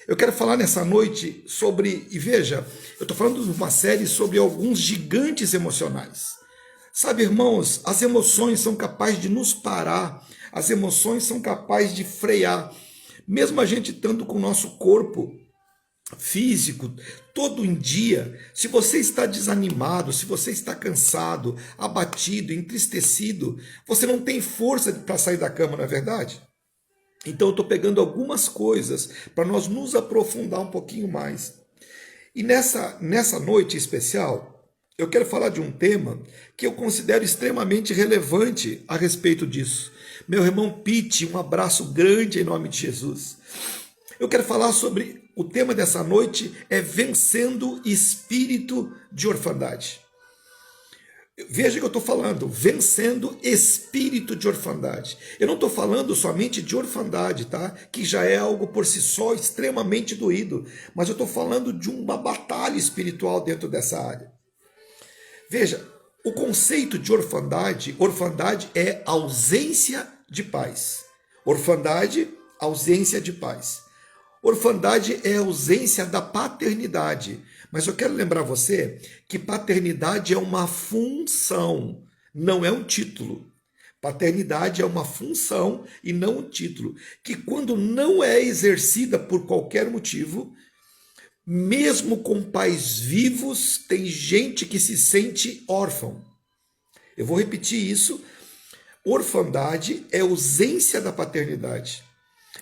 Eu quero falar nessa noite sobre, e veja, eu estou falando de uma série sobre alguns gigantes emocionais. Sabe, irmãos, as emoções são capazes de nos parar, as emoções são capazes de frear, mesmo a gente estando com o nosso corpo físico todo em dia. Se você está desanimado, se você está cansado, abatido, entristecido, você não tem força para sair da cama, não é verdade? Então eu estou pegando algumas coisas para nós nos aprofundar um pouquinho mais. E nessa noite especial, eu quero falar de um tema que eu considero extremamente relevante a respeito disso. Meu irmão Pete, um abraço grande em nome de Jesus. Eu quero falar sobre, o tema dessa noite é vencendo espírito de orfandade. Veja que eu estou falando, vencendo espírito de orfandade. Eu não estou falando somente de orfandade, tá? Que já é algo por si só extremamente doído. Mas eu estou falando de uma batalha espiritual dentro dessa área. Veja, o conceito de orfandade é ausência de paz. Orfandade, ausência de paz. Orfandade é ausência da paternidade. Mas eu quero lembrar você que paternidade é uma função, não é um título. Paternidade é uma função e não um título. Que quando não é exercida por qualquer motivo, mesmo com pais vivos, tem gente que se sente órfão. Eu vou repetir isso. Orfandade é ausência da paternidade.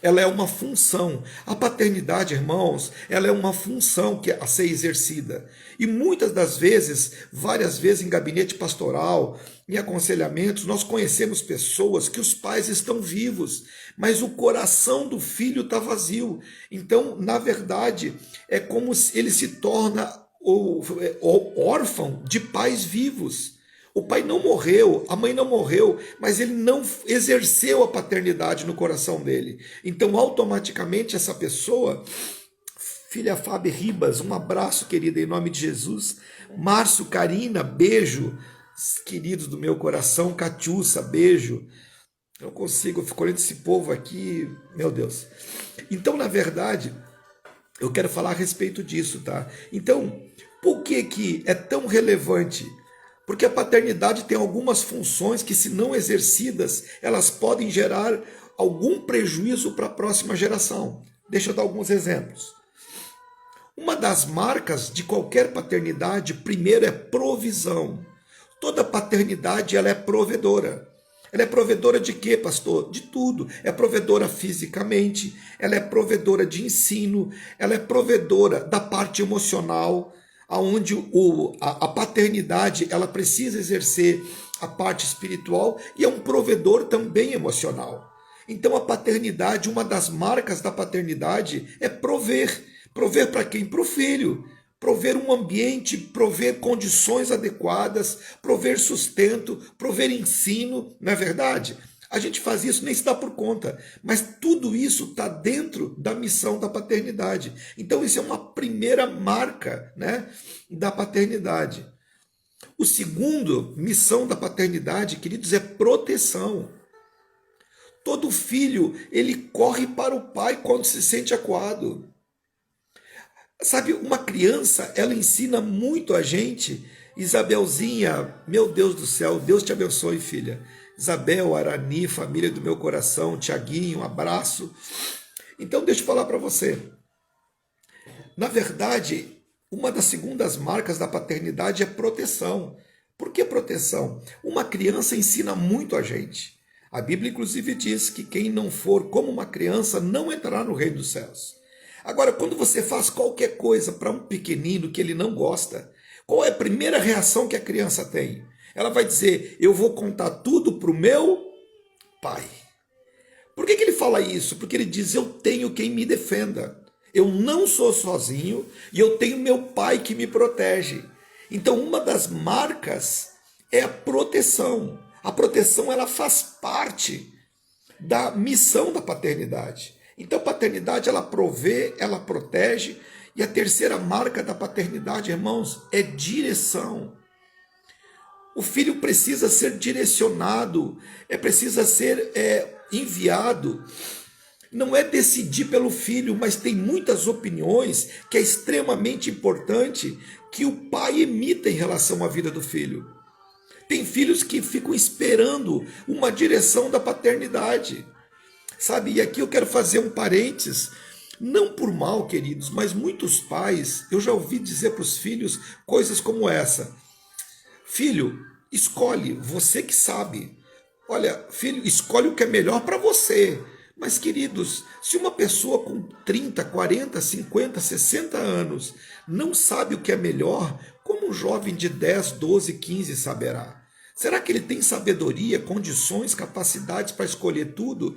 Ela é uma função. A paternidade, irmãos, ela é uma função que a ser exercida. E muitas das vezes, várias vezes em gabinete pastoral, em aconselhamentos, nós conhecemos pessoas que os pais estão vivos, mas o coração do filho está vazio. Então, na verdade, é como se ele se torna órfão de pais vivos. O pai não morreu, a mãe não morreu, mas ele não exerceu a paternidade no coração dele. Então, automaticamente, essa pessoa, filha Fábio Ribas, um abraço, querida, em nome de Jesus. Márcio, Karina, beijo, queridos do meu coração. Catiúça, beijo. Eu consigo, eu fico olhando esse povo aqui, meu Deus. Então, na verdade, eu quero falar a respeito disso, tá? Então, por que é tão relevante? Porque a paternidade tem algumas funções que, se não exercidas, elas podem gerar algum prejuízo para a próxima geração. Deixa eu dar alguns exemplos. Uma das marcas de qualquer paternidade, primeiro, é provisão. Toda paternidade ela é provedora. Ela é provedora de quê, pastor? De tudo. É provedora fisicamente, ela é provedora de ensino, ela é provedora da parte emocional, onde a paternidade ela precisa exercer a parte espiritual e é um provedor também emocional. Então a paternidade, uma das marcas da paternidade é prover. Prover para quem? Para o filho. Prover um ambiente, prover condições adequadas, prover sustento, prover ensino, não é verdade? A gente faz isso, nem se dá por conta, mas tudo isso está dentro da missão da paternidade. Então isso é uma primeira marca, né, da paternidade. O segundo, missão da paternidade, queridos, é proteção. Todo filho, ele corre para o pai quando se sente acuado. Sabe, uma criança, ela ensina muito a gente. Isabelzinha, meu Deus do céu, Deus te abençoe, filha. Isabel, Arani, família do meu coração, Tiaguinho, um abraço. Então, deixa eu falar para você. Na verdade, uma das segundas marcas da paternidade é proteção. Por que proteção? Uma criança ensina muito a gente. A Bíblia, inclusive, diz que quem não for como uma criança não entrará no reino dos céus. Agora, quando você faz qualquer coisa para um pequenino que ele não gosta, qual é a primeira reação que a criança tem? Ela vai dizer, eu vou contar tudo para o meu pai. Por que ele fala isso? Porque ele diz, eu tenho quem me defenda. Eu não sou sozinho e eu tenho meu pai que me protege. Então, uma das marcas é a proteção. A proteção, ela faz parte da missão da paternidade. Então, a paternidade, ela provê, ela protege. E a terceira marca da paternidade, irmãos, é direção. O filho precisa ser direcionado, precisa ser enviado. Não é decidir pelo filho, mas tem muitas opiniões que é extremamente importante que o pai emita em relação à vida do filho. Tem filhos que ficam esperando uma direção da paternidade, sabe? E aqui eu quero fazer um parênteses, não por mal, queridos, mas muitos pais, eu já ouvi dizer para os filhos coisas como essa: filho, escolhe, você que sabe. Olha, filho, escolhe o que é melhor para você. Mas, queridos, se uma pessoa com 30, 40, 50, 60 anos não sabe o que é melhor, como um jovem de 10, 12, 15 saberá? Será que ele tem sabedoria, condições, capacidades para escolher tudo?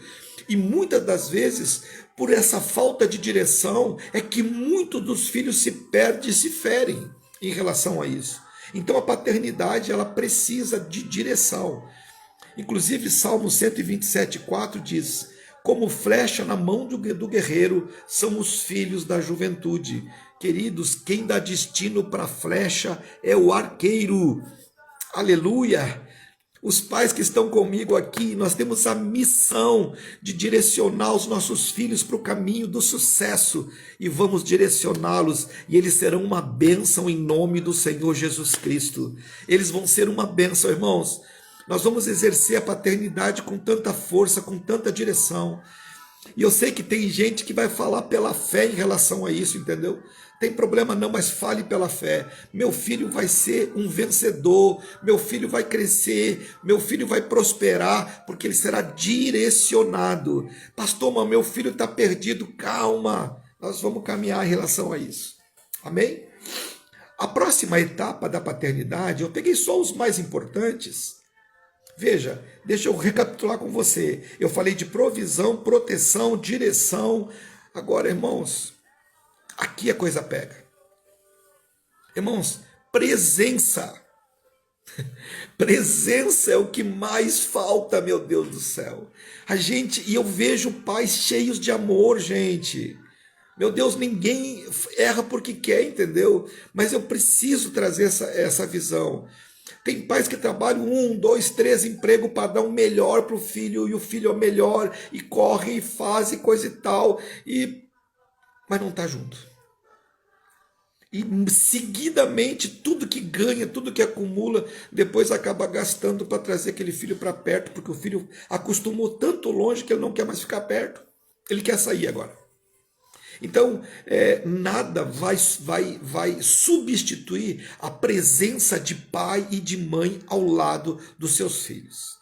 E muitas das vezes, por essa falta de direção, é que muitos dos filhos se perdem e se ferem em relação a isso. Então a paternidade, ela precisa de direção. Inclusive Salmo 127,4 diz: como flecha na mão do guerreiro são os filhos da juventude. Queridos, quem dá destino para a flecha é o arqueiro. Aleluia! Os pais que estão comigo aqui, nós temos a missão de direcionar os nossos filhos para o caminho do sucesso e vamos direcioná-los e eles serão uma bênção em nome do Senhor Jesus Cristo. Eles vão ser uma bênção, irmãos. Nós vamos exercer a paternidade com tanta força, com tanta direção. E eu sei que tem gente que vai falar pela fé em relação a isso, entendeu? Tem problema não, mas fale pela fé. Meu filho vai ser um vencedor, meu filho vai crescer, meu filho vai prosperar, porque ele será direcionado. Pastor, mas meu filho está perdido. Calma, nós vamos caminhar em relação a isso. Amém? A próxima etapa da paternidade, eu peguei só os mais importantes. Veja, deixa eu recapitular com você. Eu falei de provisão, proteção, direção. Agora, irmãos, aqui a coisa pega. Irmãos, presença. Presença é o que mais falta, meu Deus do céu. E eu vejo pais cheios de amor, gente. Meu Deus, ninguém erra porque quer, entendeu? Mas eu preciso trazer essa visão. Tem pais que trabalham 1, 2, 3 empregos para dar um melhor para o filho, e o filho é o melhor, e corre, e faz, e coisa e tal, mas não está junto. E seguidamente, tudo que ganha, tudo que acumula, depois acaba gastando para trazer aquele filho para perto, porque o filho acostumou tanto longe que ele não quer mais ficar perto, ele quer sair agora. Então, nada vai substituir a presença de pai e de mãe ao lado dos seus filhos.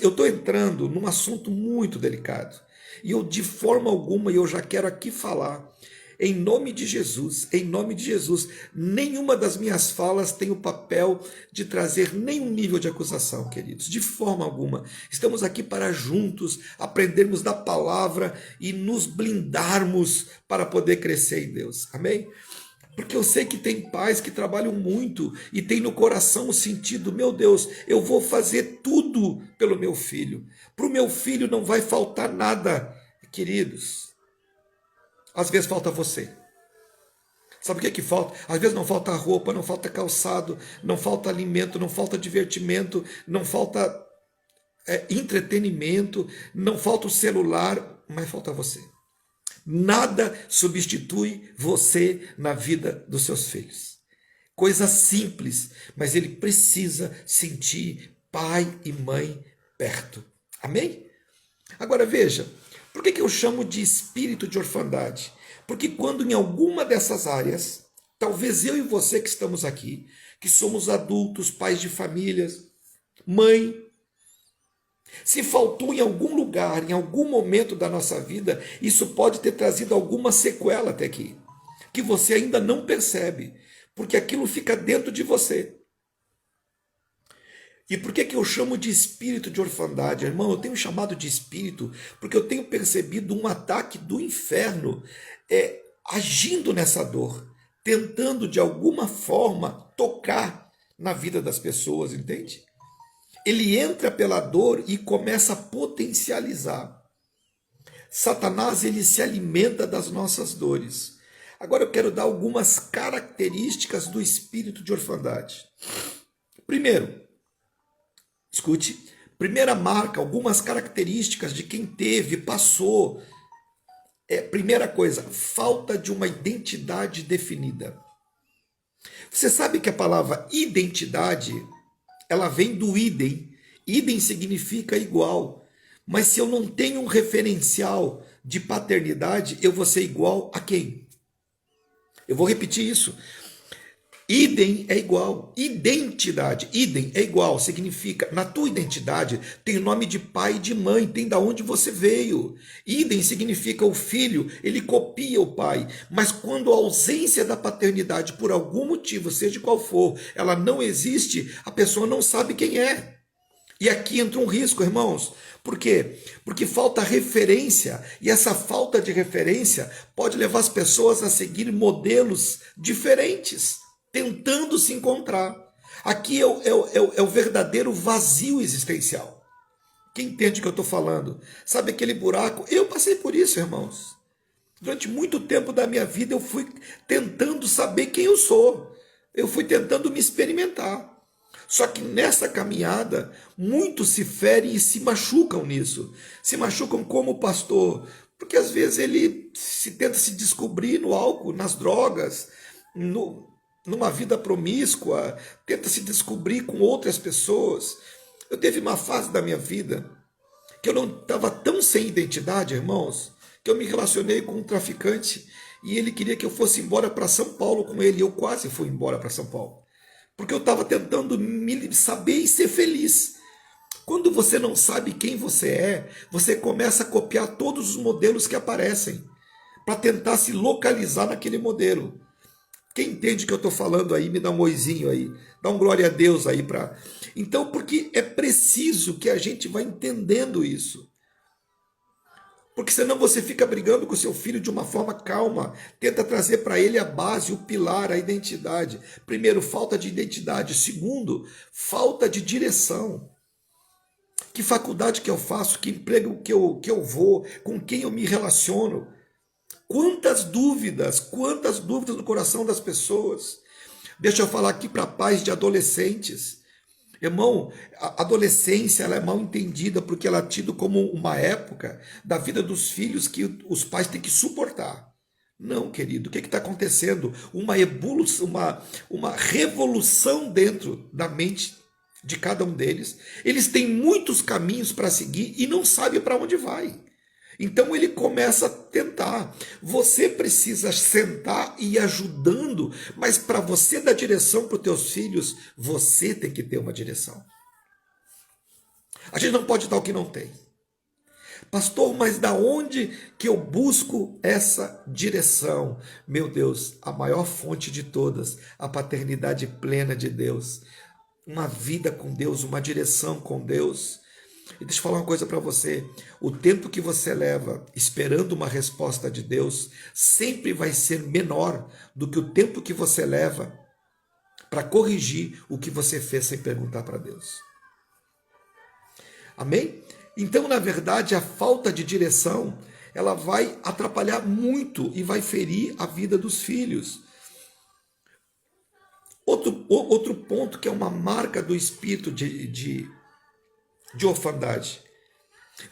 Eu estou entrando num assunto muito delicado. E eu, de forma alguma, eu já quero aqui falar, em nome de Jesus, nenhuma das minhas falas tem o papel de trazer nenhum nível de acusação, queridos, de forma alguma. Estamos aqui para juntos aprendermos da palavra e nos blindarmos para poder crescer em Deus, amém? Porque eu sei que tem pais que trabalham muito e tem no coração o sentido, meu Deus, eu vou fazer tudo pelo meu filho. Para o meu filho não vai faltar nada, queridos. Às vezes falta você. Sabe o que falta? Às vezes não falta roupa, não falta calçado, não falta alimento, não falta divertimento, não falta entretenimento, não falta o celular, mas falta você. Nada substitui você na vida dos seus filhos. Coisa simples, mas ele precisa sentir pai e mãe perto. Amém? Agora veja, por que eu chamo de espírito de orfandade? Porque quando em alguma dessas áreas, talvez eu e você que estamos aqui, que somos adultos, pais de famílias, mãe, se faltou em algum lugar, em algum momento da nossa vida, isso pode ter trazido alguma sequela até aqui, que você ainda não percebe, porque aquilo fica dentro de você. E por que eu chamo de espírito de orfandade? Irmão, eu tenho chamado de espírito porque eu tenho percebido um ataque do inferno agindo nessa dor, tentando de alguma forma tocar na vida das pessoas, entende? Ele entra pela dor e começa a potencializar. Satanás, ele se alimenta das nossas dores. Agora eu quero dar algumas características do espírito de orfandade. Primeiro, escute, Primeira marca, algumas características de quem teve, passou. Primeira coisa, falta de uma identidade definida. Você sabe que a palavra identidade, ela vem do idem. Idem significa igual. Mas se eu não tenho um referencial de paternidade, eu vou ser igual a quem? Eu vou repetir isso. Idem é igual. Identidade. Idem é igual. Significa, na tua identidade, tem o nome de pai e de mãe, tem da onde você veio. Idem significa o filho, ele copia o pai. Mas quando a ausência da paternidade, por algum motivo, seja qual for, ela não existe, a pessoa não sabe quem é. E aqui entra um risco, irmãos. Por quê? Porque falta referência, e essa falta de referência pode levar as pessoas a seguir modelos diferentes, tentando se encontrar. Aqui é o verdadeiro vazio existencial. Quem entende o que eu estou falando? Sabe aquele buraco? Eu passei por isso, irmãos. Durante muito tempo da minha vida eu fui tentando saber quem eu sou. Eu fui tentando me experimentar. Só que nessa caminhada, muitos se ferem e se machucam nisso. Se machucam como pastor, porque às vezes ele tenta se descobrir no álcool, nas drogas, numa vida promíscua, tenta se descobrir com outras pessoas. Eu teve uma fase da minha vida que eu não estava tão sem identidade, irmãos, que eu me relacionei com um traficante e ele queria que eu fosse embora para São Paulo com ele. Eu quase fui embora para São Paulo. Porque eu estava tentando me saber e ser feliz. Quando você não sabe quem você é, você começa a copiar todos os modelos que aparecem, para tentar se localizar naquele modelo. Quem entende o que eu estou falando aí, me dá um oizinho aí, dá um glória a Deus aí para. Então, porque é preciso que a gente vá entendendo isso. Porque senão você fica brigando com seu filho de uma forma calma, tenta trazer para ele a base, o pilar, a identidade. Primeiro, falta de identidade. Segundo, falta de direção. Que faculdade que eu faço, que emprego que eu vou, com quem eu me relaciono. Quantas dúvidas no coração das pessoas. Deixa eu falar aqui para pais de adolescentes. Irmão, a adolescência ela é mal entendida porque ela é tida como uma época da vida dos filhos que os pais têm que suportar. Não, querido, o que está acontecendo? Uma revolução dentro da mente de cada um deles. Eles têm muitos caminhos para seguir e não sabem para onde vai. Então ele começa a tentar. Você precisa sentar e ir ajudando, mas para você dar direção para os teus filhos, você tem que ter uma direção. A gente não pode dar o que não tem. Pastor, mas da onde que eu busco essa direção? Meu Deus, a maior fonte de todas, a paternidade plena de Deus. Uma vida com Deus, uma direção com Deus. E deixa eu falar uma coisa para você. O tempo que você leva esperando uma resposta de Deus sempre vai ser menor do que o tempo que você leva para corrigir o que você fez sem perguntar para Deus. Amém? Então, na verdade, a falta de direção, ela vai atrapalhar muito e vai ferir a vida dos filhos. Outro ponto que é uma marca do espírito de orfandade.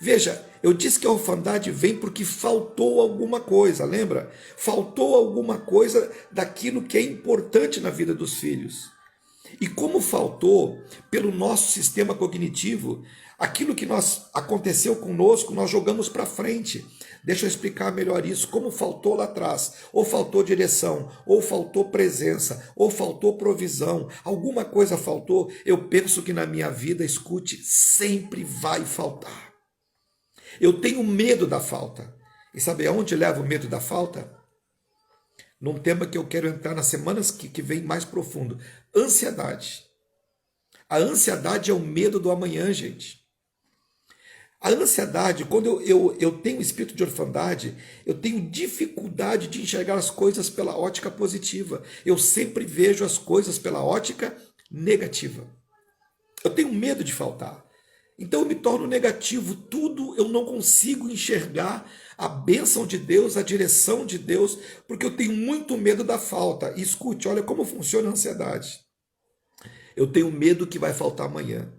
Veja, eu disse que a orfandade vem porque faltou alguma coisa, lembra? Faltou alguma coisa daquilo que é importante na vida dos filhos. E como faltou, pelo nosso sistema cognitivo, aquilo que aconteceu conosco, nós jogamos para frente. Deixa eu explicar melhor isso. Como faltou lá atrás, ou faltou direção, ou faltou presença, ou faltou provisão, alguma coisa faltou, eu penso que na minha vida, escute, sempre vai faltar. Eu tenho medo da falta. E sabe aonde leva o medo da falta? Num tema que eu quero entrar nas semanas que vem mais profundo. Ansiedade. A ansiedade é o medo do amanhã, gente. A ansiedade, quando eu tenho espírito de orfandade, eu tenho dificuldade de enxergar as coisas pela ótica positiva. Eu sempre vejo as coisas pela ótica negativa. Eu tenho medo de faltar. Então eu me torno negativo. Tudo eu não consigo enxergar a bênção de Deus, a direção de Deus, porque eu tenho muito medo da falta. E escute, olha como funciona a ansiedade. Eu tenho medo que vai faltar amanhã.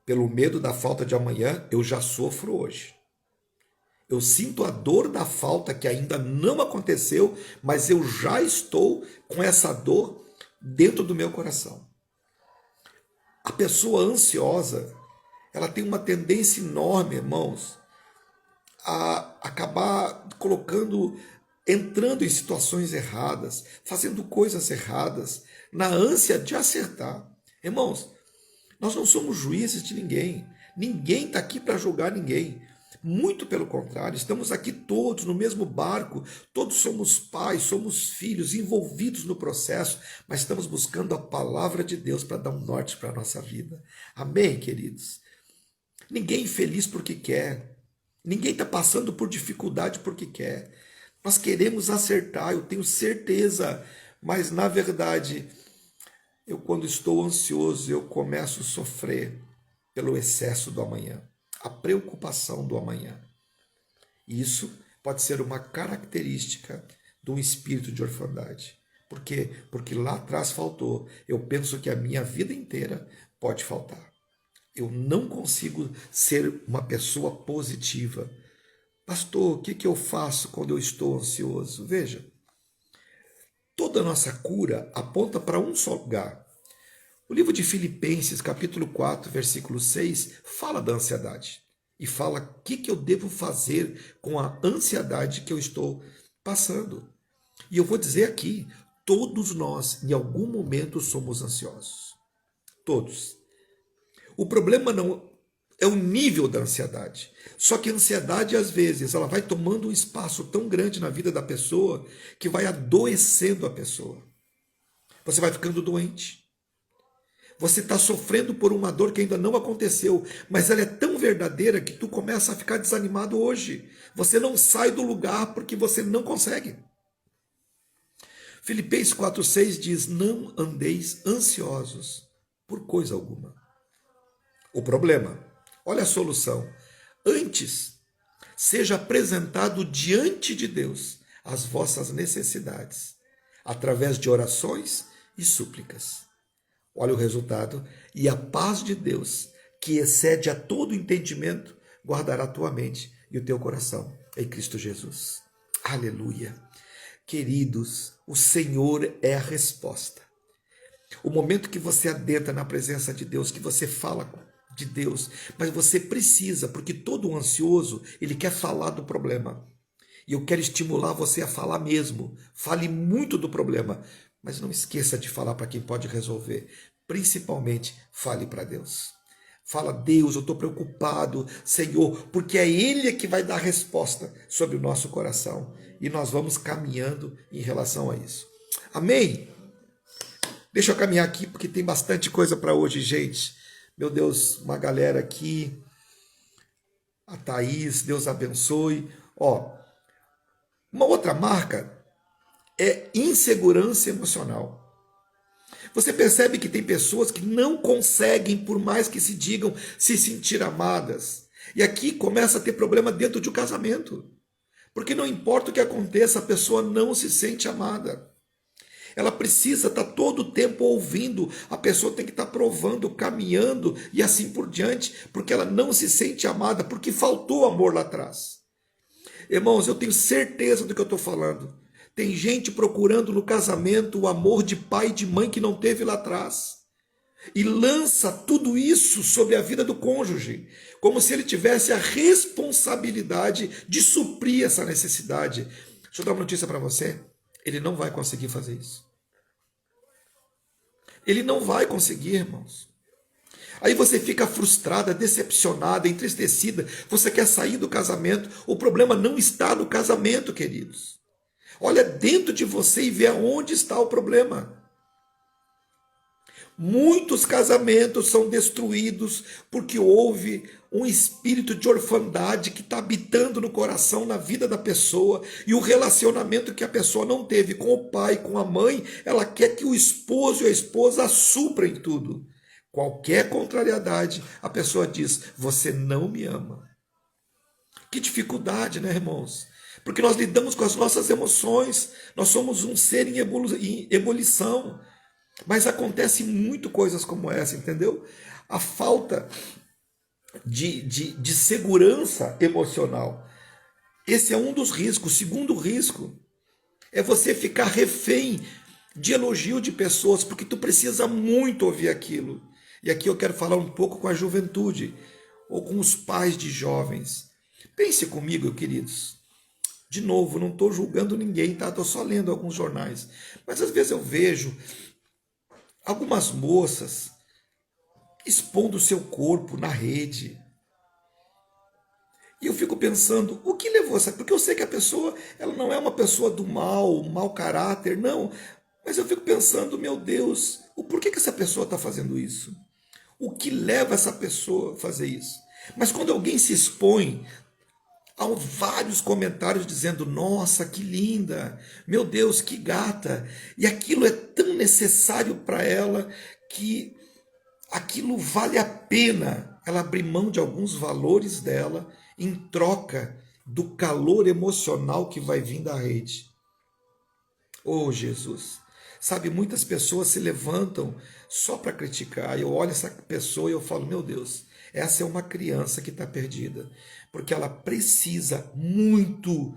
Pelo medo da falta de amanhã, eu já sofro hoje. Eu sinto a dor da falta que ainda não aconteceu, mas eu já estou com essa dor dentro do meu coração. A pessoa ansiosa, ela tem uma tendência enorme, irmãos, a acabar entrando em situações erradas, fazendo coisas erradas, na ânsia de acertar. Irmãos, nós não somos juízes de ninguém. Ninguém está aqui para julgar ninguém. Muito pelo contrário, estamos aqui todos no mesmo barco, todos somos pais, somos filhos, envolvidos no processo, mas estamos buscando a palavra de Deus para dar um norte para a nossa vida. Amém, queridos? Ninguém é infeliz porque quer, ninguém está passando por dificuldade porque quer. Nós queremos acertar, eu tenho certeza, mas na verdade, quando estou ansioso, eu começo a sofrer pelo excesso do amanhã, a preocupação do amanhã. E isso pode ser uma característica de um espírito de orfandade. Por quê? Porque lá atrás faltou. Eu penso que a minha vida inteira pode faltar. Eu não consigo ser uma pessoa positiva. Pastor, o que eu faço quando eu estou ansioso? Veja, toda a nossa cura aponta para um só lugar. O livro de Filipenses, capítulo 4, versículo 6, fala da ansiedade. E fala o que eu devo fazer com a ansiedade que eu estou passando. E eu vou dizer aqui, todos nós, em algum momento, somos ansiosos. Todos. O problema não é o nível da ansiedade. Só que a ansiedade, às vezes, ela vai tomando um espaço tão grande na vida da pessoa que vai adoecendo a pessoa. Você vai ficando doente. Você está sofrendo por uma dor que ainda não aconteceu, mas ela é tão verdadeira que tu começa a ficar desanimado hoje. Você não sai do lugar porque você não consegue. Filipenses 4,6 diz, não andeis ansiosos por coisa alguma. O problema, olha a solução. Antes, seja apresentado diante de Deus as vossas necessidades, através de orações e súplicas. Olha o resultado. E a paz de Deus, que excede a todo entendimento, guardará a tua mente e o teu coração em Cristo Jesus. Aleluia. Queridos, o Senhor é a resposta. O momento que você adentra na presença de Deus, que você fala de Deus, mas você precisa, porque todo ansioso, ele quer falar do problema. E eu quero estimular você a falar mesmo. Fale muito do problema, mas não esqueça de falar para quem pode resolver. Principalmente, fale para Deus. Fala, Deus, eu estou preocupado, Senhor, porque é Ele que vai dar a resposta sobre o nosso coração. E nós vamos caminhando em relação a isso. Amém? Deixa eu caminhar aqui, porque tem bastante coisa para hoje, gente. Meu Deus, uma galera aqui. A Thaís, Deus abençoe. Uma outra marca é insegurança emocional. Você percebe que tem pessoas que não conseguem, por mais que se digam, se sentir amadas. E aqui começa a ter problema dentro de um casamento. Porque não importa o que aconteça, a pessoa não se sente amada. Ela precisa estar todo o tempo ouvindo, a pessoa tem que estar provando, caminhando e assim por diante, porque ela não se sente amada, porque faltou amor lá atrás. Irmãos, eu tenho certeza do que eu estou falando. Tem gente procurando no casamento o amor de pai e de mãe que não teve lá atrás. E lança tudo isso sobre a vida do cônjuge, como se ele tivesse a responsabilidade de suprir essa necessidade. Deixa eu dar uma notícia para você. Ele não vai conseguir fazer isso. Ele não vai conseguir, irmãos. Aí você fica frustrada, decepcionada, entristecida. Você quer sair do casamento. O problema não está no casamento, queridos. Olha dentro de você e vê aonde está o problema. Muitos casamentos são destruídos porque houve um espírito de orfandade que está habitando no coração, na vida da pessoa, e o relacionamento que a pessoa não teve com o pai, com a mãe, ela quer que o esposo e a esposa suprem tudo. Qualquer contrariedade, a pessoa diz, você não me ama. Que dificuldade, né, irmãos? Porque nós lidamos com as nossas emoções, nós somos um ser em ebulição. Mas acontece muito coisas como essa, entendeu? A falta de segurança emocional. Esse é um dos riscos. O segundo risco é você ficar refém de elogio de pessoas, porque tu precisa muito ouvir aquilo. E aqui eu quero falar um pouco com a juventude, ou com os pais de jovens. Pense comigo, queridos. De novo, não estou julgando ninguém, tá? Estou só lendo alguns jornais. Mas às vezes eu vejo algumas moças expondo o seu corpo na rede. E eu fico pensando, o que levou essa? Porque eu sei que a pessoa, ela não é uma pessoa do mal, mau caráter, não. Mas eu fico pensando, meu Deus, o porquê que essa pessoa está fazendo isso? O que leva essa pessoa a fazer isso? Mas quando alguém se expõe, há vários comentários dizendo, nossa, que linda, meu Deus, que gata. E aquilo é tão necessário para ela que aquilo vale a pena ela abrir mão de alguns valores dela em troca do calor emocional que vai vir da rede. Oh, Jesus! Sabe, muitas pessoas se levantam só para criticar. Eu olho essa pessoa e eu falo, meu Deus, essa é uma criança que está perdida. Porque ela precisa muito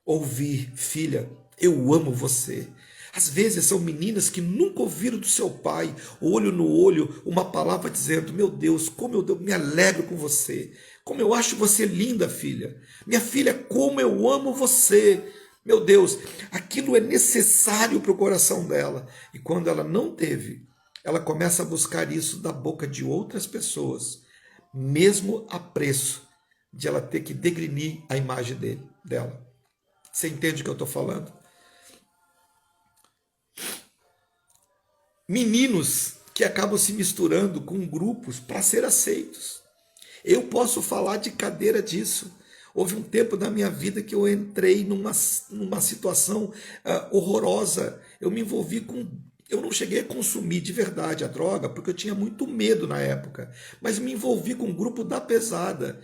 ouvir, filha, eu amo você. Às vezes são meninas que nunca ouviram do seu pai, olho no olho, uma palavra dizendo, meu Deus, como eu me alegro com você. Como eu acho você linda, filha. Minha filha, como eu amo você. Meu Deus, aquilo é necessário para o coração dela. E quando ela não teve, ela começa a buscar isso da boca de outras pessoas, mesmo a preço de ela ter que degrinir a imagem dela. Você entende o que eu estou falando? Meninos que acabam se misturando com grupos para ser aceitos. Eu posso falar de cadeira disso. Houve um tempo da minha vida que eu entrei numa situação horrorosa. Eu me envolvi com. Eu não cheguei a consumir de verdade a droga, porque eu tinha muito medo na época. Mas me envolvi com um grupo da pesada.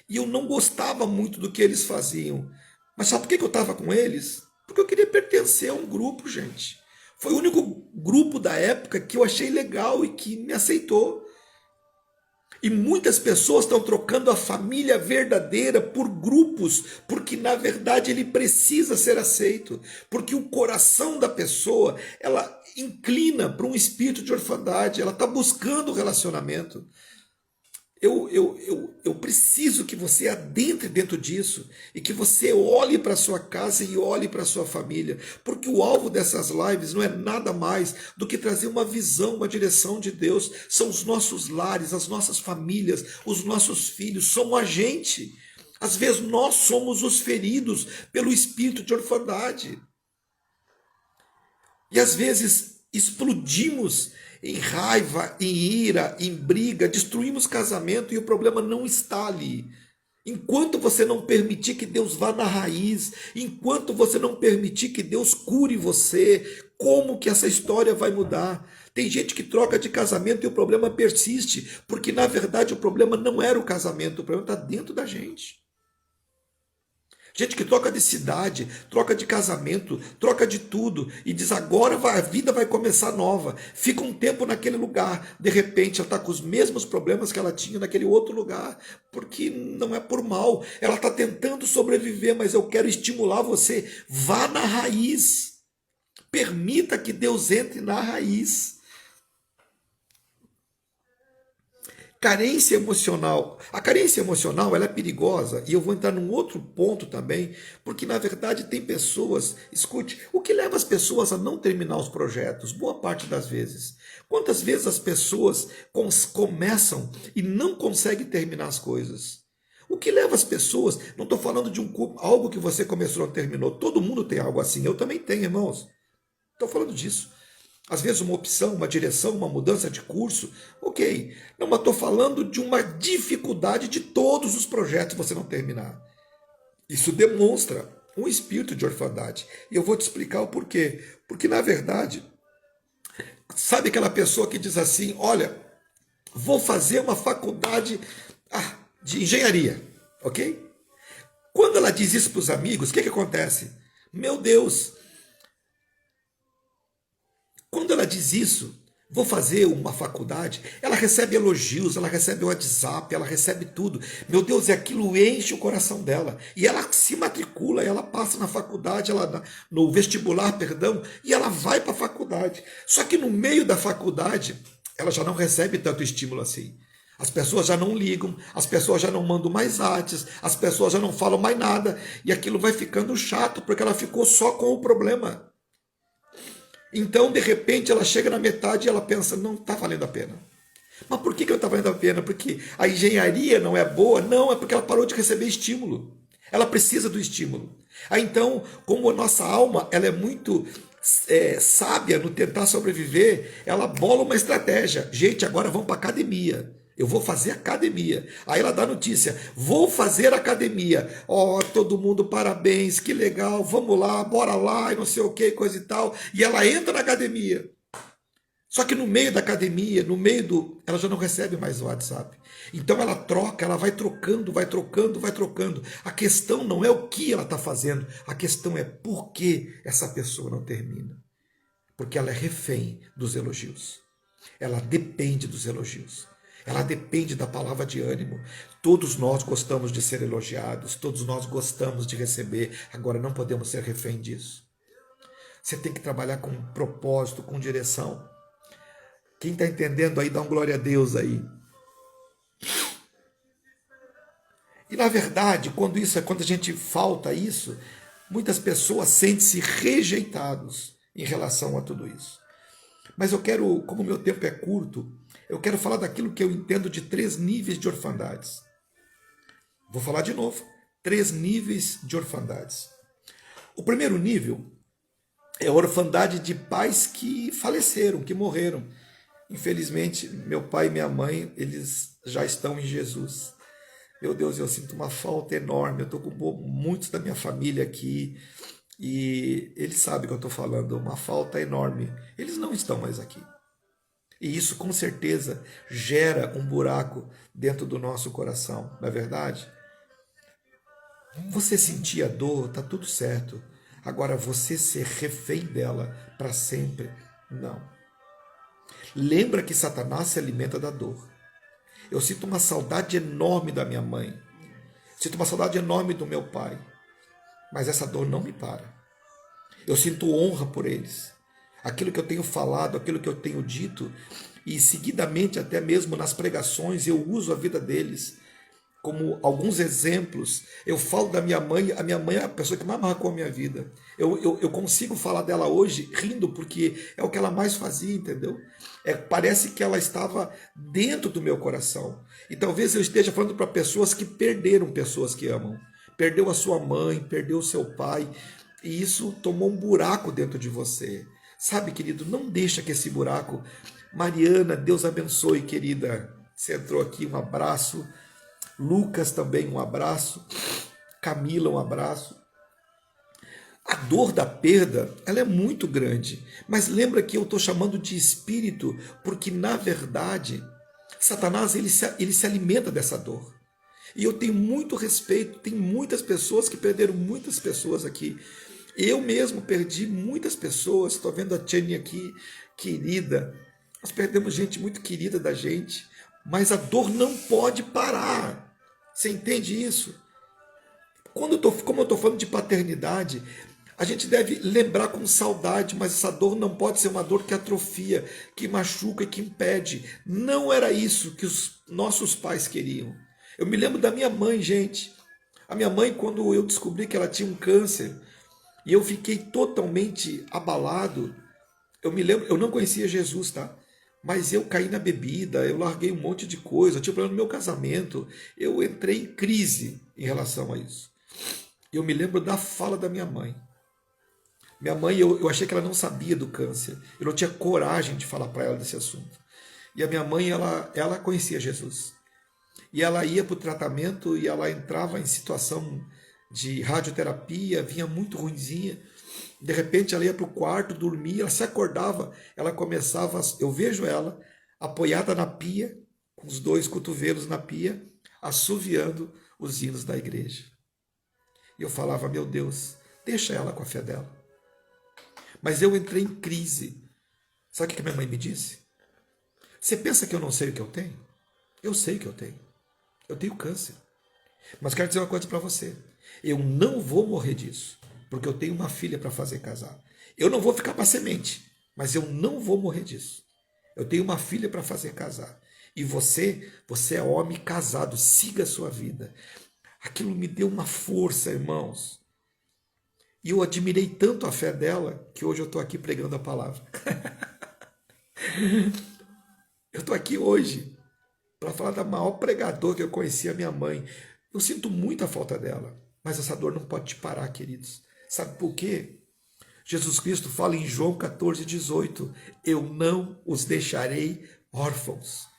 E eu não gostava muito do que eles faziam. Mas sabe por que eu estava com eles? Porque eu queria pertencer a um grupo, gente. Foi o único grupo da época que eu achei legal e que me aceitou. E muitas pessoas estão trocando a família verdadeira por grupos, porque na verdade ele precisa ser aceito, porque o coração da pessoa, ela inclina para um espírito de orfandade, ela está buscando relacionamento. Eu preciso que você adentre dentro disso e que você olhe para sua casa e olhe para sua família, porque o alvo dessas lives não é nada mais do que trazer uma visão, uma direção de Deus. São os nossos lares, as nossas famílias, os nossos filhos, são a gente. Às vezes nós somos os feridos pelo espírito de orfandade. E às vezes explodimos em raiva, em ira, em briga, destruímos casamento e o problema não está ali. Enquanto você não permitir que Deus vá na raiz, enquanto você não permitir que Deus cure você, como que essa história vai mudar? Tem gente que troca de casamento e o problema persiste, porque na verdade o problema não era o casamento, o problema está dentro da gente. Gente que troca de cidade, troca de casamento, troca de tudo e diz agora a vida vai começar nova. Fica um tempo naquele lugar, de repente ela está com os mesmos problemas que ela tinha naquele outro lugar, porque não é por mal. Ela está tentando sobreviver, mas eu quero estimular você. Vá na raiz. Permita que Deus entre na raiz. Carência emocional. A carência emocional ela é perigosa e eu vou entrar num outro ponto também, porque na verdade tem pessoas, escute, o que leva as pessoas a não terminar os projetos? Boa parte das vezes. Quantas vezes as pessoas começam e não conseguem terminar as coisas? O que leva as pessoas, não estou falando de algo que você começou e não terminou, todo mundo tem algo assim, eu também tenho, irmãos. Estou falando disso. Às vezes uma opção, uma direção, uma mudança de curso, ok. Não, mas estou falando de uma dificuldade de todos os projetos você não terminar. Isso demonstra um espírito de orfandade. E eu vou te explicar o porquê. Porque, na verdade, sabe aquela pessoa que diz assim, olha, vou fazer uma faculdade de engenharia, ok? Quando ela diz isso para os amigos, o que acontece? Meu Deus, quando ela diz isso, Vou fazer uma faculdade, ela recebe elogios, ela recebe WhatsApp, ela recebe tudo. Meu Deus, e aquilo enche o coração dela. E ela se matricula, ela passa na faculdade, no vestibular, perdão, e ela vai para a faculdade. Só que no meio da faculdade, ela já não recebe tanto estímulo assim. As pessoas já não ligam, as pessoas já não mandam mais artes, as pessoas já não falam mais nada, e aquilo vai ficando chato, porque ela ficou só com o problema. Então, de repente, ela chega na metade e ela pensa, não está valendo a pena. Mas por que não está valendo a pena? Porque a engenharia não é boa? Não, é porque ela parou de receber estímulo. Ela precisa do estímulo. Aí então, como a nossa alma ela é muito sábia no tentar sobreviver, ela bola uma estratégia. Gente, agora vamos para academia. Eu vou fazer academia. Aí ela dá notícia, vou fazer academia. Ó, todo mundo, parabéns, que legal, vamos lá, bora lá, e não sei o que, coisa e tal. E ela entra na academia. Só que no meio da academia, ela já não recebe mais o WhatsApp. Então ela troca, ela vai trocando, vai trocando, vai trocando. A questão não é o que ela está fazendo, a questão é por que essa pessoa não termina. Porque ela é refém dos elogios. Ela depende dos elogios. Ela depende da palavra de ânimo. Todos nós gostamos de ser elogiados, todos nós gostamos de receber, agora não podemos ser refém disso. Você tem que trabalhar com propósito, com direção. Quem está entendendo aí, dá um glória a Deus aí. E na verdade, quando a gente falta isso, muitas pessoas sentem-se rejeitados em relação a tudo isso. Mas eu quero, como o meu tempo é curto, eu quero falar daquilo que eu entendo de 3 níveis de orfandades. Vou falar de novo. 3 níveis de orfandades. O primeiro nível é a orfandade de pais que faleceram, que morreram. Infelizmente, meu pai e minha mãe, eles já estão em Jesus. Meu Deus, eu sinto uma falta enorme. Eu estou com muitos da minha família aqui e eles sabem que eu estou falando, uma falta enorme. Eles não estão mais aqui. E isso com certeza gera um buraco dentro do nosso coração, não é verdade? Você sentir a dor, tá tudo certo. Agora você ser refém dela para sempre, não. Lembra que Satanás se alimenta da dor. Eu sinto uma saudade enorme da minha mãe. Sinto uma saudade enorme do meu pai. Mas essa dor não me para. Eu sinto honra por eles. Aquilo que eu tenho falado, aquilo que eu tenho dito, e seguidamente, até mesmo nas pregações, eu uso a vida deles como alguns exemplos. Eu falo da minha mãe, a minha mãe é a pessoa que mais marcou a minha vida. Eu consigo falar dela hoje rindo, porque é o que ela mais fazia, entendeu? Parece que ela estava dentro do meu coração. E talvez eu esteja falando para pessoas que perderam pessoas que amam. Perdeu a sua mãe, perdeu o seu pai, e isso tomou um buraco dentro de você. Sabe, querido, não deixa que esse buraco... Mariana, Deus abençoe, querida. Você entrou aqui, um abraço. Lucas também, um abraço. Camila, um abraço. A dor da perda, ela é muito grande. Mas lembra que eu estou chamando de espírito, porque na verdade, Satanás ele se alimenta dessa dor. E eu tenho muito respeito, tem muitas pessoas que perderam muitas pessoas aqui. Eu mesmo perdi muitas pessoas, estou vendo a Tiane aqui, querida. Nós perdemos gente muito querida da gente, mas a dor não pode parar. Você entende isso? Como eu estou falando de paternidade, a gente deve lembrar com saudade, mas essa dor não pode ser uma dor que atrofia, que machuca e que impede. Não era isso que os nossos pais queriam. Eu me lembro da minha mãe, gente. A minha mãe, quando eu descobri que ela tinha um câncer, e eu fiquei totalmente abalado, eu me lembro, eu não conhecia Jesus, tá? Mas eu caí na bebida, eu larguei um monte de coisa, eu tive problema no meu casamento, eu entrei em crise em relação a isso. Eu me lembro da fala da minha mãe. Minha mãe, eu achei que ela não sabia do câncer, eu não tinha coragem de falar para ela desse assunto. E a minha mãe, ela conhecia Jesus. E ela ia para o tratamento e ela entrava em situação de radioterapia, vinha muito ruinzinha. De repente ela ia para o quarto, dormia, ela se acordava, ela começava, eu vejo ela apoiada na pia, com os 2 cotovelos na pia, assoviando os hinos da igreja. E eu falava, meu Deus, deixa ela com a fé dela. Mas eu entrei em crise. Sabe o que minha mãe me disse? Você pensa que eu não sei o que eu tenho? Eu sei o que eu tenho. Eu tenho câncer. Mas quero dizer uma coisa para você. Eu não vou morrer disso, porque eu tenho uma filha para fazer casar. Eu não vou ficar para semente, mas eu não vou morrer disso. Eu tenho uma filha para fazer casar. E você é homem casado, siga a sua vida. Aquilo me deu uma força, irmãos. E eu admirei tanto a fé dela, que hoje eu estou aqui pregando a palavra. Eu estou aqui hoje para falar da maior pregadora que eu conheci, a minha mãe. Eu sinto muita falta dela, mas essa dor não pode te parar, queridos. Sabe por quê? Jesus Cristo fala em João 14:18: eu não os deixarei órfãos.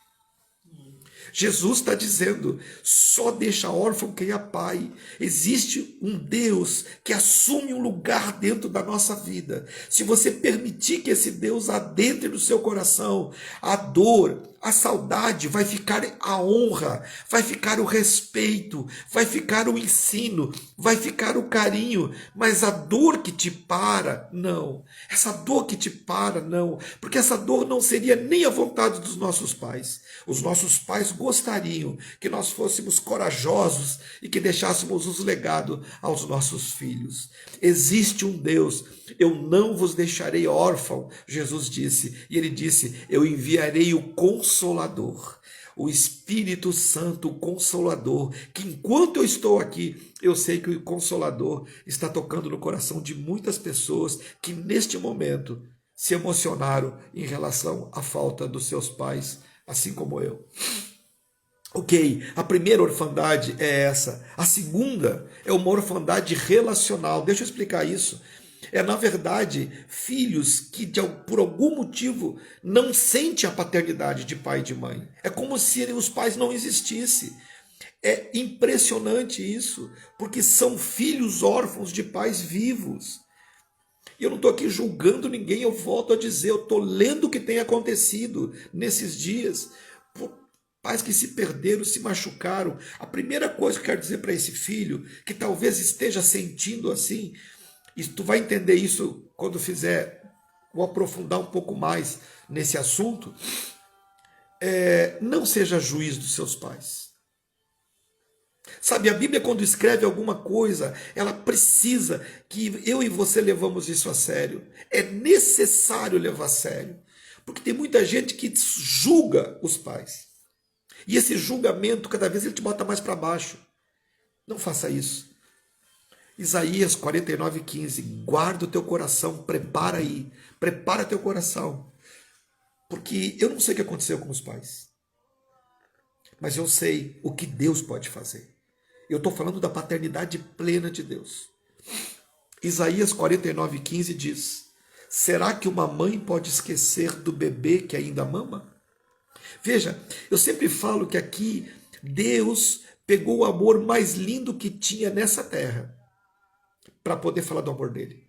Jesus está dizendo, só deixa órfão quem é pai. Existe um Deus que assume um lugar dentro da nossa vida. Se você permitir que esse Deus adentre no seu coração, a dor, a saudade, vai ficar a honra, vai ficar o respeito, vai ficar o ensino, vai ficar o carinho, mas a dor que te para, não. Essa dor que te para, não. Porque essa dor não seria nem a vontade dos nossos pais. Os nossos pais gostariam que nós fôssemos corajosos e que deixássemos os legados aos nossos filhos. Existe um Deus, eu não vos deixarei órfão, Jesus disse, e ele disse, eu enviarei o Consolador, o Espírito Santo, o Consolador, que enquanto eu estou aqui, eu sei que o Consolador está tocando no coração de muitas pessoas que neste momento se emocionaram em relação à falta dos seus pais, assim como eu. Ok, a primeira orfandade é essa. A segunda é uma orfandade relacional. Deixa eu explicar isso. É, na verdade, filhos que por algum motivo não sentem a paternidade de pai e de mãe. É como se os pais não existissem. É impressionante isso, porque são filhos órfãos de pais vivos. E eu não estou aqui julgando ninguém, eu volto a dizer, eu estou lendo o que tem acontecido nesses dias. Pais que se perderam, se machucaram. A primeira coisa que eu quero dizer para esse filho, que talvez esteja sentindo assim, e tu vai entender isso quando vou aprofundar um pouco mais nesse assunto, não seja juiz dos seus pais. Sabe, a Bíblia quando escreve alguma coisa, ela precisa que eu e você levamos isso a sério. É necessário levar a sério. Porque tem muita gente que julga os pais. E esse julgamento, cada vez ele te bota mais para baixo. Não faça isso. Isaías 49:15, guarda o teu coração, prepara aí, prepara teu coração. Porque eu não sei o que aconteceu com os pais. Mas eu sei o que Deus pode fazer. Eu estou falando da paternidade plena de Deus. Isaías 49:15 diz, será que uma mãe pode esquecer do bebê que ainda mama? Veja, eu sempre falo que aqui Deus pegou o amor mais lindo que tinha nessa terra para poder falar do amor dele.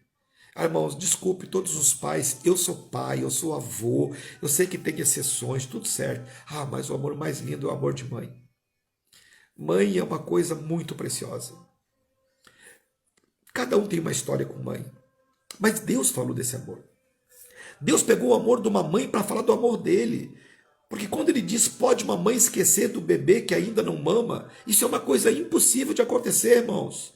Irmãos, desculpe todos os pais, eu sou pai, eu sou avô, eu sei que tem exceções, tudo certo. Mas o amor mais lindo é o amor de mãe. Mãe é uma coisa muito preciosa. Cada um tem uma história com mãe, mas Deus falou desse amor. Deus pegou o amor de uma mãe para falar do amor dele. Porque quando ele diz, pode uma mãe esquecer do bebê que ainda não mama, isso é uma coisa impossível de acontecer, irmãos.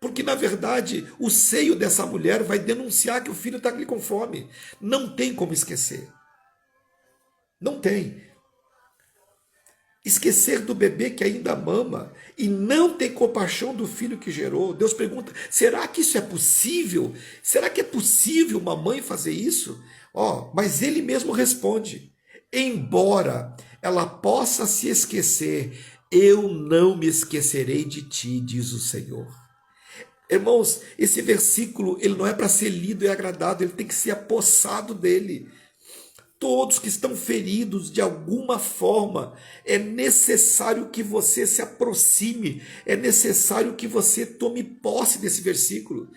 Porque, na verdade, o seio dessa mulher vai denunciar que o filho está ali com fome. Não tem como esquecer. Não tem. Esquecer do bebê que ainda mama e não ter compaixão do filho que gerou. Deus pergunta, será que isso é possível? Será que é possível uma mãe fazer isso? Mas ele mesmo responde, embora ela possa se esquecer, eu não me esquecerei de ti, diz o Senhor. Irmãos, esse versículo ele não é para ser lido e agradado, ele tem que ser apossado dele. Todos que estão feridos de alguma forma, é necessário que você se aproxime, é necessário que você tome posse desse versículo.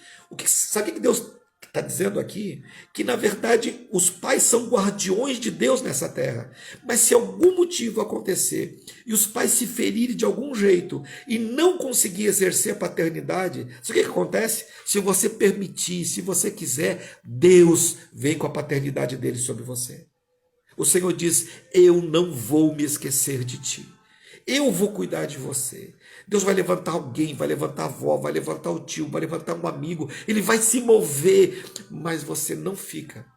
Sabe o que Deus está dizendo aqui? Que na verdade os pais são guardiões de Deus nessa terra, mas se algum motivo acontecer e os pais se ferirem de algum jeito e não conseguir exercer a paternidade, sabe o que acontece? Se você permitir, se você quiser, Deus vem com a paternidade dele sobre você. O Senhor diz: eu não vou me esquecer de ti. Eu vou cuidar de você. Deus vai levantar alguém, vai levantar a avó, vai levantar o tio, vai levantar um amigo. Ele vai se mover, mas você não fica.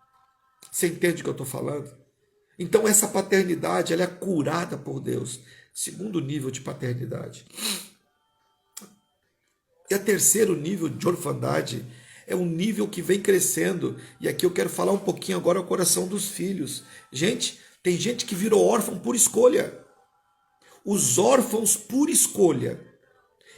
Você entende o que eu estou falando? Então essa paternidade, ela é curada por Deus. Segundo nível de paternidade. E o terceiro nível de orfandade é um nível que vem crescendo. E aqui eu quero falar um pouquinho agora ao coração dos filhos. Gente, tem gente que virou órfão por escolha. Os órfãos por escolha.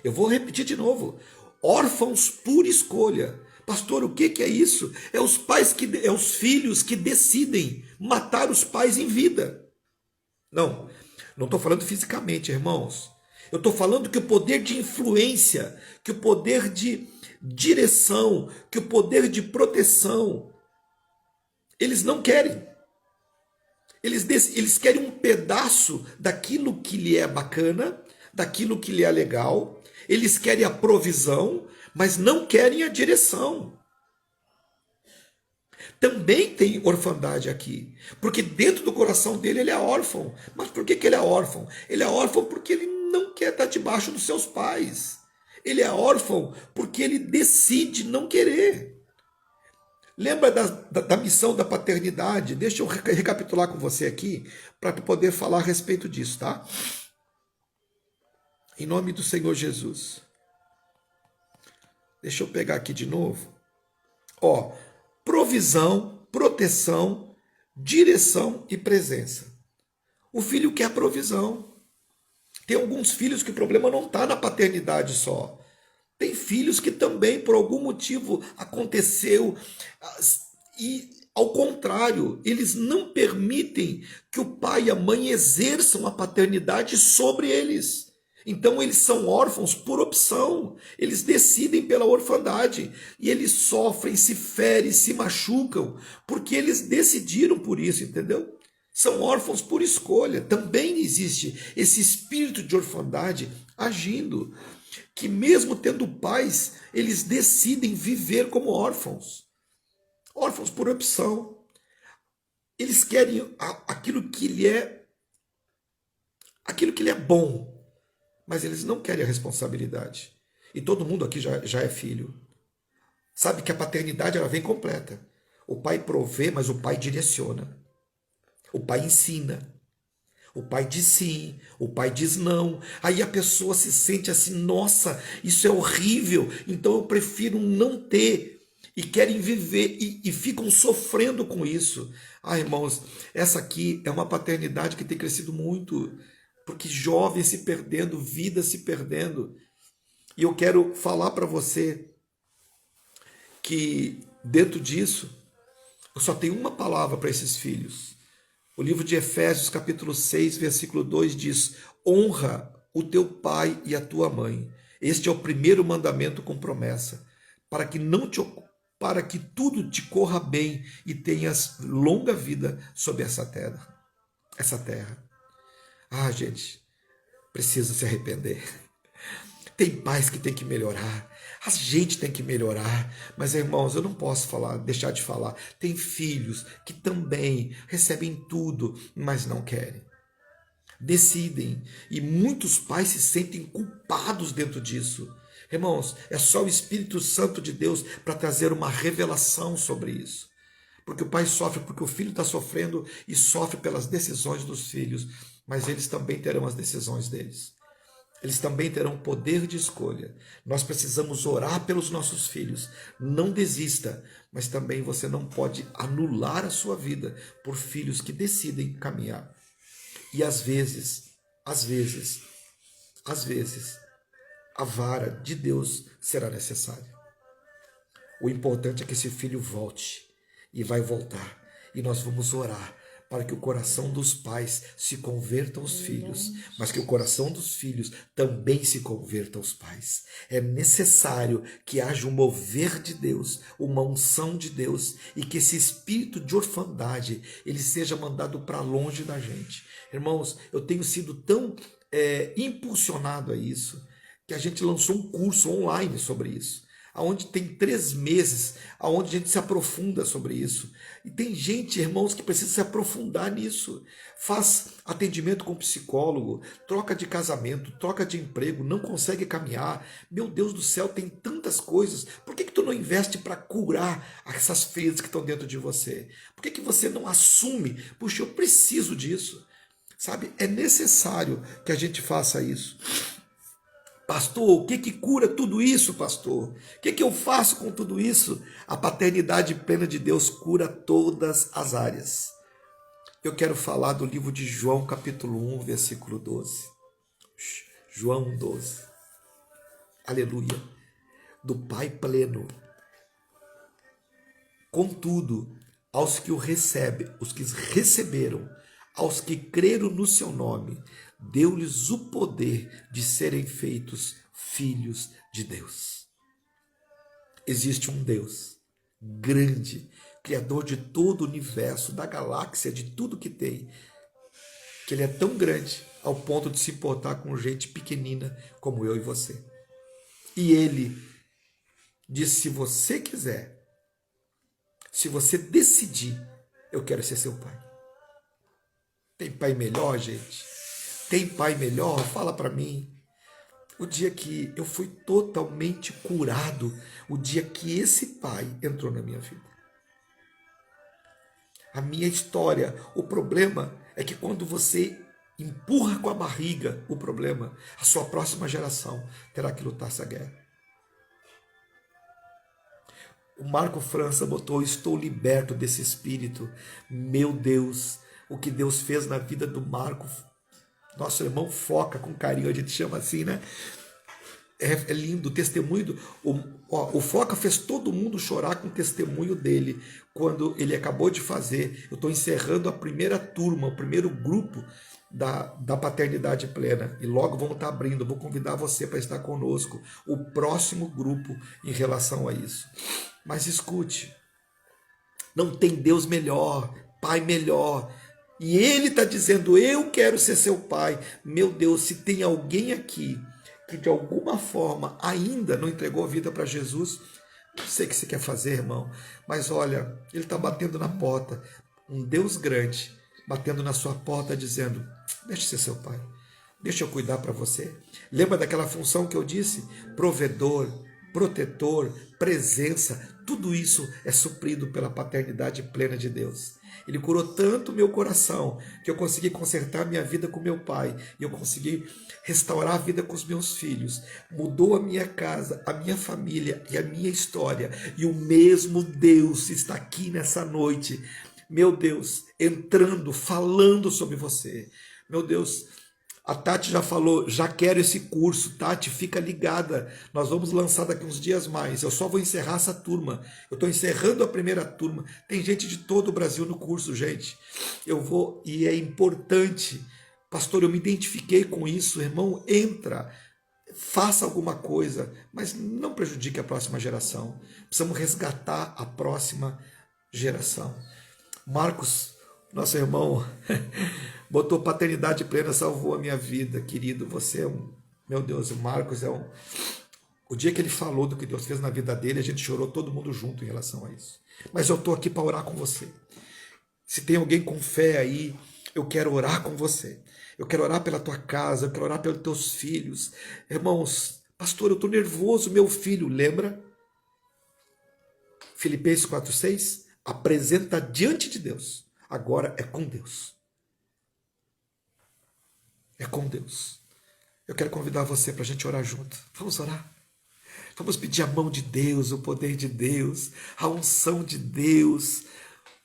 Eu vou repetir de novo. Órfãos por escolha. Pastor, o que é isso? É os filhos que decidem matar os pais em vida. Não estou falando fisicamente, irmãos. Eu estou falando que o poder de influência, que o poder de direção, que o poder de proteção, eles não querem. Eles querem um pedaço daquilo que lhe é bacana, daquilo que lhe é legal. Eles querem a provisão, mas não querem a direção. Também tem orfandade aqui, porque dentro do coração dele ele é órfão. Mas por que ele é órfão? Ele é órfão porque ele não quer estar debaixo dos seus pais. Ele é órfão porque ele decide não querer. Lembra da missão da paternidade? Deixa eu recapitular com você aqui, para poder falar a respeito disso, tá? Em nome do Senhor Jesus. Deixa eu pegar aqui de novo. Ó, provisão, proteção, direção e presença. O filho quer provisão. Tem alguns filhos que o problema não está na paternidade só. Tem filhos que também, por algum motivo, aconteceu e, ao contrário, eles não permitem que o pai e a mãe exerçam a paternidade sobre eles. Então, eles são órfãos por opção. Eles decidem pela orfandade. E eles sofrem, se ferem, se machucam, porque eles decidiram por isso, entendeu? São órfãos por escolha. Também existe esse espírito de orfandade agindo, que mesmo tendo pais, eles decidem viver como órfãos. Órfãos por opção. Eles querem aquilo que lhe é bom, mas eles não querem a responsabilidade. E todo mundo aqui já é filho. Sabe que a paternidade ela vem completa. O pai provê, mas o pai direciona. O pai ensina. O pai diz sim, o pai diz não. Aí a pessoa se sente assim: nossa, isso é horrível, então eu prefiro não ter. E querem viver e ficam sofrendo com isso. Ah, irmãos, essa aqui é uma paternidade que tem crescido muito, porque jovens se perdendo, vidas se perdendo. E eu quero falar para você que dentro disso, eu só tenho uma palavra para esses filhos. O livro de Efésios, capítulo 6, versículo 2 diz: honra o teu pai e a tua mãe. Este é o primeiro mandamento com promessa, para que tudo te corra bem e tenhas longa vida sobre essa terra. Ah, gente, precisa se arrepender. Tem pais que tem que melhorar, a gente tem que melhorar, mas irmãos, eu não posso deixar de falar. Tem filhos que também recebem tudo, mas não querem. Decidem, e muitos pais se sentem culpados dentro disso. Irmãos, é só o Espírito Santo de Deus para trazer uma revelação sobre isso. Porque o pai sofre porque o filho está sofrendo e sofre pelas decisões dos filhos, mas eles também terão as decisões deles. Eles também terão poder de escolha. Nós precisamos orar pelos nossos filhos. Não desista, mas também você não pode anular a sua vida por filhos que decidem caminhar. E às vezes, a vara de Deus será necessária. O importante é que esse filho volte, e vai voltar. E nós vamos orar para que o coração dos pais se converta aos filhos, mas que o coração dos filhos também se converta aos pais. É necessário que haja um mover de Deus, uma unção de Deus, e que esse espírito de orfandade ele seja mandado para longe da gente. Irmãos, eu tenho sido tão impulsionado a isso, que a gente lançou um curso online sobre isso. onde tem 3 meses, onde a gente se aprofunda sobre isso. E tem gente, irmãos, que precisa se aprofundar nisso. Faz atendimento com psicólogo, troca de casamento, troca de emprego, não consegue caminhar. Meu Deus do céu, tem tantas coisas. Por que tu não investe para curar essas feridas que estão dentro de você? Por que você não assume? Puxa, eu preciso disso. Sabe, é necessário que a gente faça isso. Pastor, o que cura tudo isso, pastor? O que eu faço com tudo isso? A paternidade plena de Deus cura todas as áreas. Eu quero falar do livro de João, capítulo 1, versículo 12. João 12. Aleluia. Do Pai pleno. Contudo, aos que o recebem, os que receberam, aos que creram no seu nome, deu-lhes o poder de serem feitos filhos de Deus. Existe um Deus grande, Criador de todo o universo, da galáxia, de tudo que tem, que Ele é tão grande ao ponto de se importar com gente pequenina como eu e você. E Ele disse, se você quiser, se você decidir, eu quero ser seu pai. Tem pai melhor, gente? Tem pai melhor? Fala para mim. O dia que eu fui totalmente curado, o dia que esse pai entrou na minha vida. A minha história, o problema é que quando você empurra com a barriga o problema, a sua próxima geração terá que lutar essa guerra. O Marco França botou, estou liberto desse espírito. Meu Deus, o que Deus fez na vida do Marco, nosso irmão Foca, com carinho a gente chama assim, né? É lindo o testemunho. O Foca fez todo mundo chorar com o testemunho dele, quando ele acabou de fazer. Eu estou encerrando a primeira turma, o primeiro grupo da paternidade plena. E logo vamos estar abrindo. Vou convidar você para estar conosco. O próximo grupo em relação a isso. Mas escute, não tem Deus melhor, Pai melhor. E Ele está dizendo, eu quero ser seu pai. Meu Deus, se tem alguém aqui que de alguma forma ainda não entregou a vida para Jesus, não sei o que você quer fazer, irmão, mas olha, Ele está batendo na porta, um Deus grande, batendo na sua porta, dizendo, deixa eu ser seu pai, deixa eu cuidar para você. Lembra daquela função que eu disse? Provedor, protetor, presença, tudo isso é suprido pela paternidade plena de Deus. Ele curou tanto o meu coração que eu consegui consertar minha vida com meu pai, e eu consegui restaurar a vida com os meus filhos. Mudou a minha casa, a minha família e a minha história. E o mesmo Deus está aqui nessa noite, meu Deus, entrando, falando sobre você. Meu Deus, a Tati já falou, já quero esse curso. Tati, fica ligada, nós vamos lançar daqui uns dias mais. Eu só vou encerrar essa turma, eu estou encerrando a primeira turma. Tem gente de todo o Brasil no curso, gente. Eu vou, e é importante, pastor, eu me identifiquei com isso, irmão, entra, faça alguma coisa, mas não prejudique a próxima geração. Precisamos resgatar a próxima geração. Marcos, nosso irmão, botou paternidade plena, salvou a minha vida, querido. Você é um, meu Deus, o Marcos é um. O dia que ele falou do que Deus fez na vida dele, a gente chorou todo mundo junto em relação a isso. Mas eu estou aqui para orar com você. Se tem alguém com fé aí, eu quero orar com você. Eu quero orar pela tua casa, eu quero orar pelos teus filhos. Irmãos, pastor, eu estou nervoso, meu filho, lembra? Filipenses 4,6, apresenta diante de Deus. Agora é com Deus. É com Deus. Eu quero convidar você para a gente orar junto. Vamos orar? Vamos pedir a mão de Deus, o poder de Deus, a unção de Deus.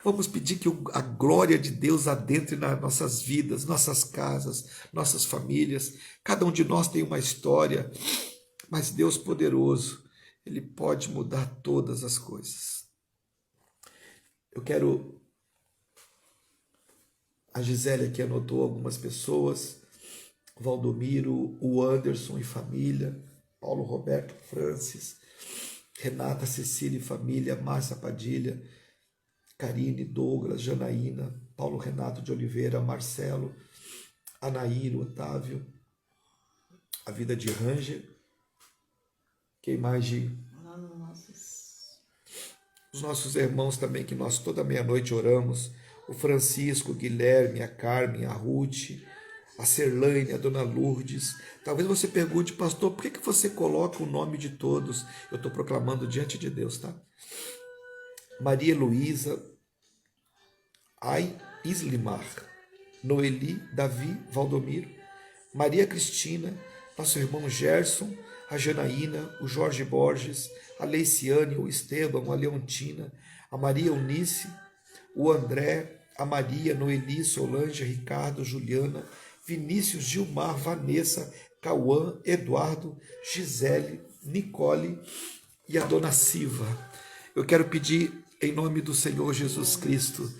Vamos pedir que a glória de Deus adentre nas nossas vidas, nossas casas, nossas famílias. Cada um de nós tem uma história, mas Deus poderoso, Ele pode mudar todas as coisas. Eu quero... A Gisele aqui anotou algumas pessoas, Valdomiro, o Anderson e família, Paulo Roberto Francis, Renata Cecília e família, Márcia Padilha, Karine, Douglas, Janaína, Paulo Renato de Oliveira, Marcelo, Anaíro, Otávio, a vida de Ranger, quem mais de os nossos irmãos também, que nós toda meia-noite oramos, o Francisco, o Guilherme, a Carmen, a Ruth, a Serlane, a Dona Lourdes. Talvez você pergunte, pastor, por que você coloca o nome de todos? Eu estou proclamando diante de Deus, tá? Maria Luísa, Ai Islimar, Noeli, Davi, Valdomiro, Maria Cristina, nosso irmão Gerson, a Janaína, o Jorge Borges, a Leiciane, o Esteban, a Leontina, a Maria Eunice, o André, a Maria, Noeli, Solange, Ricardo, Juliana, Vinícius, Gilmar, Vanessa, Cauã, Eduardo, Gisele, Nicole e a Dona Silva. Eu quero pedir em nome do Senhor Jesus Cristo,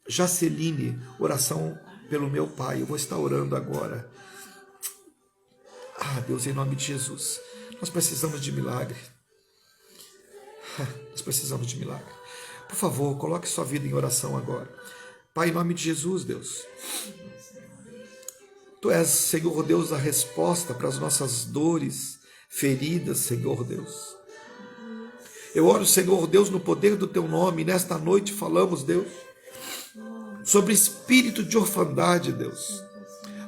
Jaceline, oração pelo meu pai. Eu vou estar orando agora. Deus, em nome de Jesus, nós precisamos de milagre. Nós precisamos de milagre. Por favor, coloque sua vida em oração agora. Pai, em nome de Jesus, Deus. Tu és, Senhor Deus, a resposta para as nossas dores, feridas, Senhor Deus. Eu oro, Senhor Deus, no poder do Teu nome. Nesta noite falamos, Deus, sobre espírito de orfandade, Deus.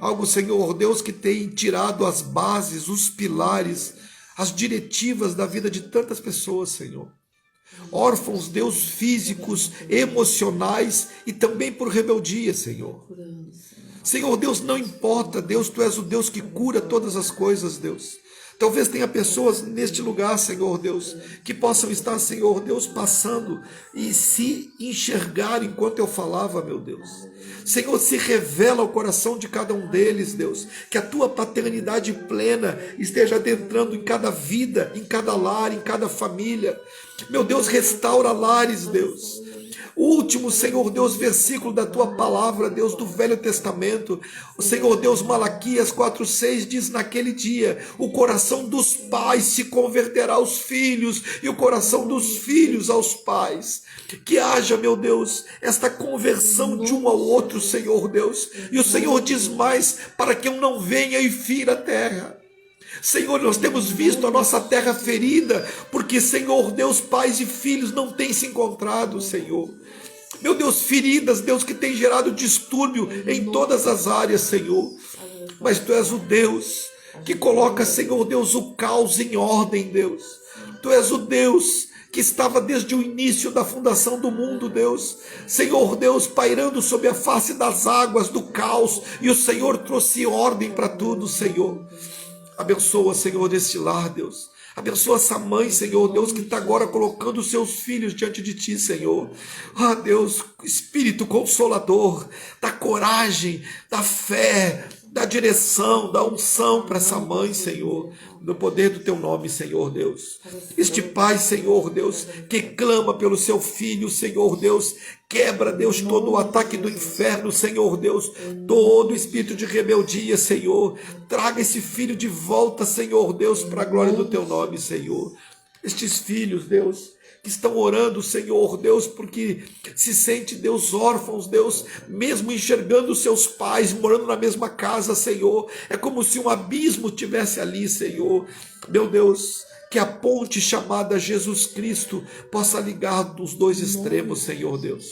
Algo, Senhor Deus, que tem tirado as bases, os pilares, as diretivas da vida de tantas pessoas, Senhor. Órfãos, Deus, físicos, emocionais e também por rebeldia, Senhor. Senhor Deus, não importa, Deus, Tu és o Deus que cura todas as coisas, Deus. Talvez tenha pessoas neste lugar, Senhor Deus, que possam estar, Senhor Deus, passando e se enxergar enquanto eu falava, meu Deus. Senhor, se revela ao coração de cada um deles, Deus, que a Tua paternidade plena esteja adentrando em cada vida, em cada lar, em cada família. Meu Deus, restaura lares, Deus. O último, Senhor Deus, versículo da Tua palavra, Deus, do Velho Testamento, o Senhor Deus, Malaquias 4,6 diz: naquele dia o coração dos pais se converterá aos filhos e o coração dos filhos aos pais. Que haja, meu Deus, esta conversão de um ao outro, Senhor Deus. E o Senhor diz mais: para que eu não venha e fira a terra. Senhor, nós temos visto a nossa terra ferida, porque, Senhor Deus, pais e filhos não têm se encontrado, Senhor. Meu Deus, feridas, Deus, que tem gerado distúrbio em todas as áreas, Senhor. Mas Tu és o Deus que coloca, Senhor Deus, o caos em ordem, Deus. Tu és o Deus que estava desde o início da fundação do mundo, Deus. Senhor Deus, pairando sobre a face das águas do caos, e o Senhor trouxe ordem para tudo, Senhor. Abençoa, Senhor, este lar, Deus. Abençoa essa mãe, Senhor Deus, que está agora colocando os seus filhos diante de Ti, Senhor. Deus, Espírito Consolador, dá coragem, dá fé, dá direção, dá unção para essa mãe, Senhor, no poder do Teu nome, Senhor Deus. Este pai, Senhor Deus, que clama pelo seu filho, Senhor Deus, quebra, Deus, todo o ataque do inferno, Senhor Deus, todo espírito de rebeldia, Senhor. Traga esse filho de volta, Senhor Deus, para a glória do Teu nome, Senhor. Estes filhos, Deus, que estão orando, Senhor Deus, porque se sente, Deus, órfãos, Deus, mesmo enxergando seus pais, morando na mesma casa, Senhor, é como se um abismo tivesse ali, Senhor. Meu Deus, que a ponte chamada Jesus Cristo possa ligar os dois extremos, Senhor Deus.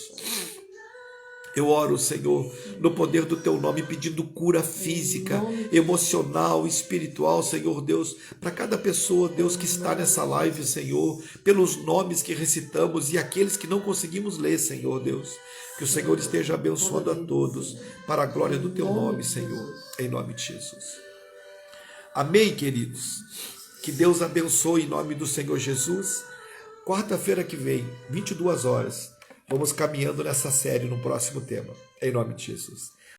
Eu oro, Senhor, no poder do Teu nome, pedindo cura física, emocional, espiritual, Senhor Deus, para cada pessoa, Deus, que está nessa live, Senhor, pelos nomes que recitamos e aqueles que não conseguimos ler, Senhor Deus. Que o Senhor esteja abençoando a todos, para a glória do Teu nome, Senhor, em nome de Jesus. Amém, queridos? Que Deus abençoe em nome do Senhor Jesus. Quarta-feira que vem, 22 horas, vamos caminhando nessa série no próximo tema, em nome de Jesus.